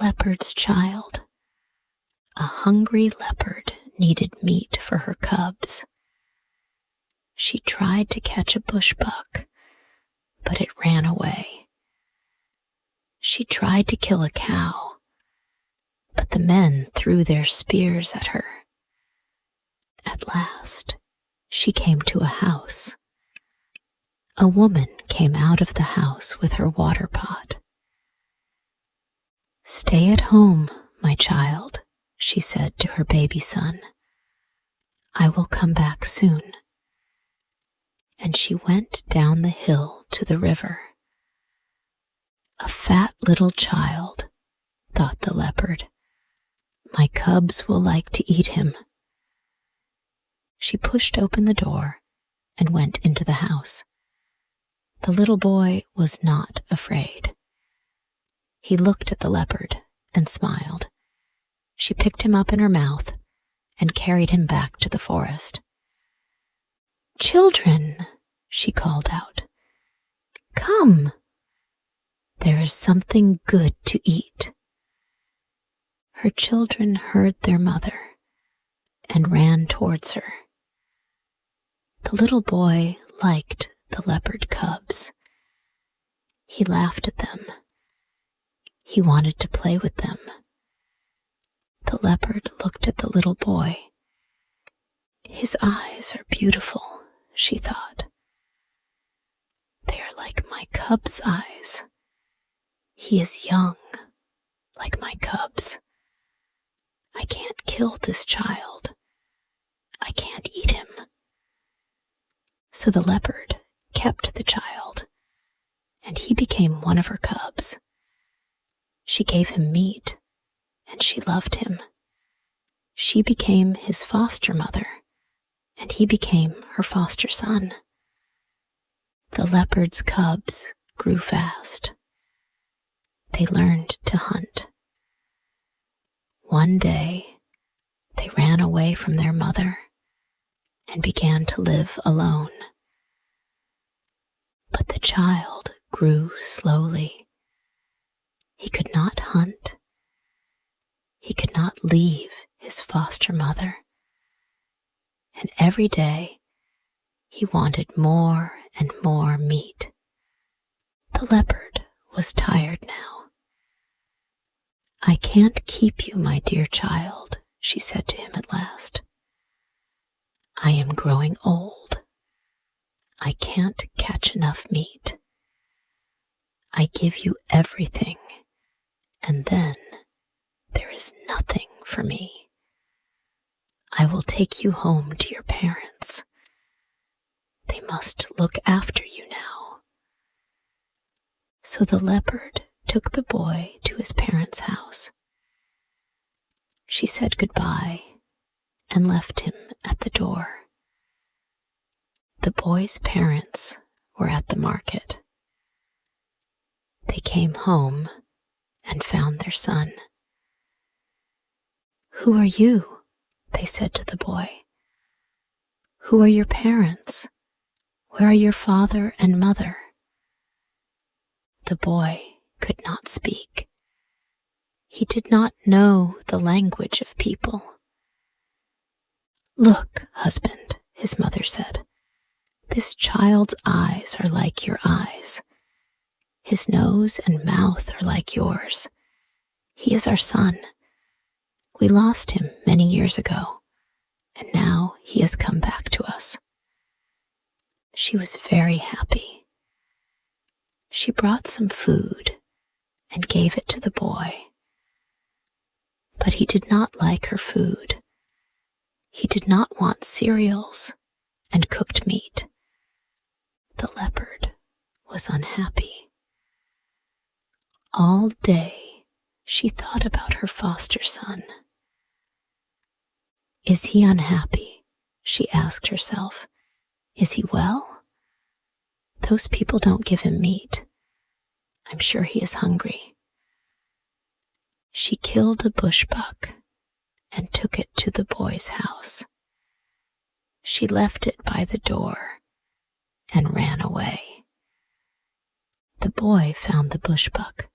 leopard's child. A hungry leopard needed meat for her cubs. She tried to catch a bushbuck, but it ran away. She tried to kill a cow, but the men threw their spears at her. At last, she came to a house. A woman came out of the house with her water pot. "Stay at home, my child," she said to her baby son. "I will come back soon." And she went down the hill to the river. A fat little child, thought the leopard. My cubs will like to eat him. She pushed open the door and went into the house. The little boy was not afraid. He looked at the leopard and smiled. She picked him up in her mouth and carried him back to the forest. "Children," she called out, "come. There is something good to eat." Her children heard their mother and ran towards her. The little boy liked the leopard cubs. He laughed at them. He wanted to play with them. The leopard looked at the little boy. His eyes are beautiful, she thought. They are like my cub's eyes. He is young, like my cubs. I can't kill this child. I can't eat him. So the leopard kept the child, and he became one of her cubs. She gave him meat, and she loved him. She became his foster mother, and he became her foster son. The leopard's cubs grew fast. They learned to hunt. One day, they ran away from their mother and began to live alone. But the child grew slowly. He could not hunt. He could not leave his foster mother. And every day, he wanted more and more meat. The leopard was tired now. "I can't keep you, my dear child," she said to him at last. "I am growing old. I can't catch enough meat. I give you everything, and then there is nothing for me. I will take you home to your parents. They must look after you now." So the leopard took the boy to his parents' house. She said goodbye and left him at the door. The boy's parents were at the market. They came home and found their son. "Who are you?" they said to the boy. "Who are your parents? Where are your father and mother?" The boy could not speak. He did not know the language of people. "Look, husband," his mother said, "this child's eyes are like your eyes. His nose and mouth are like yours. He is our son. We lost him many years ago, and now he has come back to us." She was very happy. She brought some food and gave it to the boy. But he did not like her food. He did not want cereals and cooked meat. The leopard was unhappy. All day she thought about her foster son. "Is he unhappy?" she asked herself. "Is he well? Those people don't give him meat. I'm sure he is hungry." She killed a bushbuck and took it to the boy's house. She left it by the door and ran away. The boy found the bushbuck.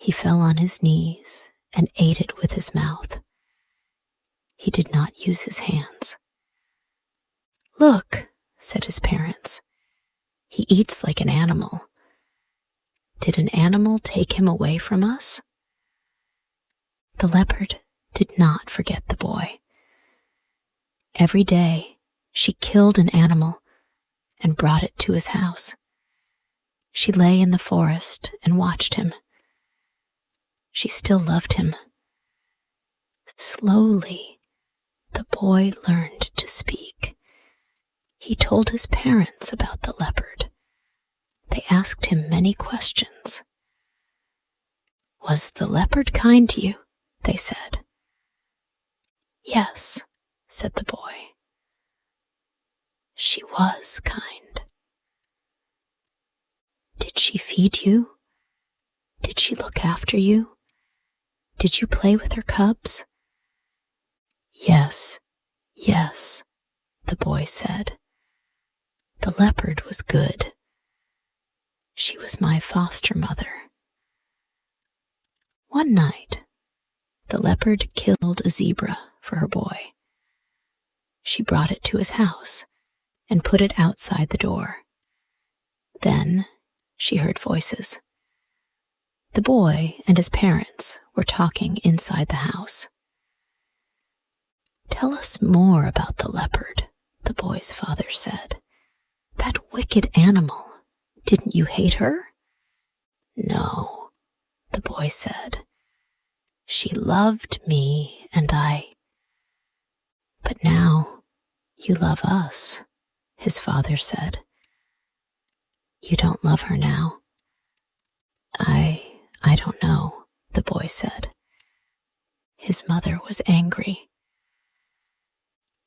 He fell on his knees and ate it with his mouth. He did not use his hands. "Look," said his parents, "he eats like an animal. Did an animal take him away from us?" The leopard did not forget the boy. Every day, she killed an animal and brought it to his house. She lay in the forest and watched him. She still loved him. Slowly, the boy learned to speak. He told his parents about the leopard. They asked him many questions. "Was the leopard kind to you?" they said. "Yes," said the boy. "She was kind." "Did she feed you? Did she look after you? Did you play with her cubs?" "Yes, yes," the boy said. "The leopard was good. She was my foster mother." One night, the leopard killed a zebra for her boy. She brought it to his house and put it outside the door. Then she heard voices. The boy and his parents were talking inside the house. "Tell us more about the leopard," the boy's father said. "That wicked animal. Didn't you hate her?" "No," the boy said. "She loved me and I." "But now you love us," his father said. "You don't love her now?" I don't know," the boy said. His mother was angry.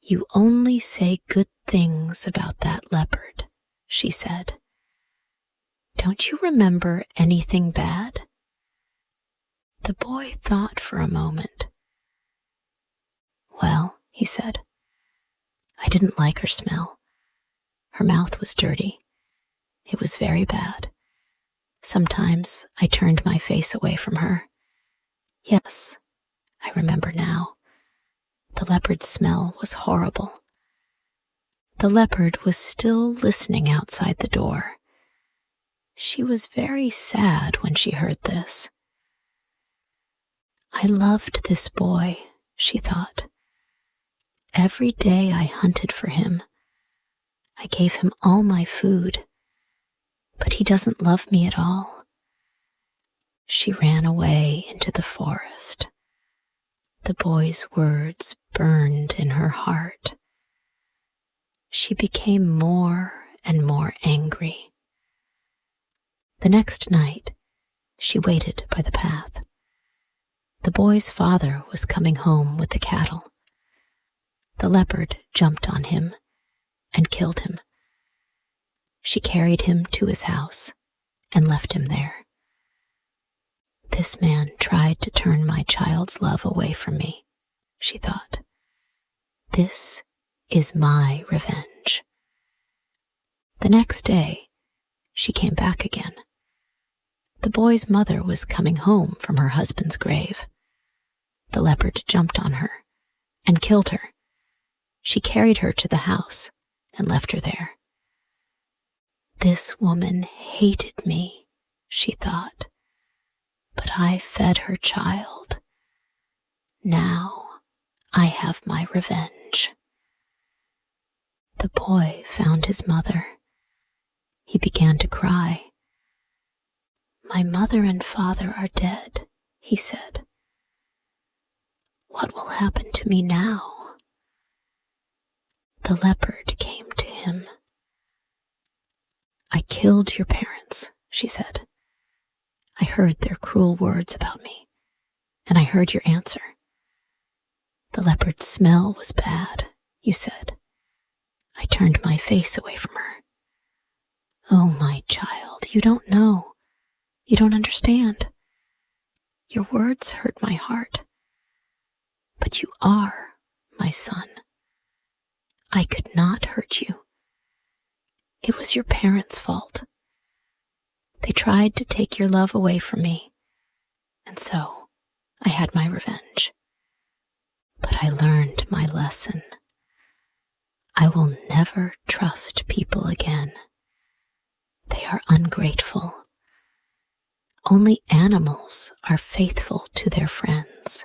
"You only say good things about that leopard," she said. "Don't you remember anything bad?" The boy thought for a moment. "Well," he said, "I didn't like her smell. Her mouth was dirty. It was very bad. Sometimes I turned my face away from her. Yes, I remember now. The leopard's smell was horrible." The leopard was still listening outside the door. She was very sad when she heard this. "I loved this boy," she thought. "Every day I hunted for him. I gave him all my food, but he doesn't love me at all." She ran away into the forest. The boy's words burned in her heart. She became more and more angry. The next night, she waited by the path. The boy's father was coming home with the cattle. The leopard jumped on him and killed him. She carried him to his house and left him there. "This man tried to turn my child's love away from me," she thought. "This is my revenge." The next day, she came back again. The boy's mother was coming home from her husband's grave. The leopard jumped on her and killed her. She carried her to the house and left her there. "This woman hated me," she thought, "but I fed her child. Now I have my revenge." The boy found his mother. He began to cry. "My mother and father are dead," he said. "What will happen to me now?" The leopard came to him. "I killed your parents," she said. "I heard their cruel words about me, and I heard your answer. The leopard's smell was bad, you said. I turned my face away from her. Oh, my child, you don't know. You don't understand. Your words hurt my heart. But you are my son. I could not hurt you. It was your parents' fault. They tried to take your love away from me. And so I had my revenge. But I learned my lesson. I will never trust people again. They are ungrateful. Only animals are faithful to their friends.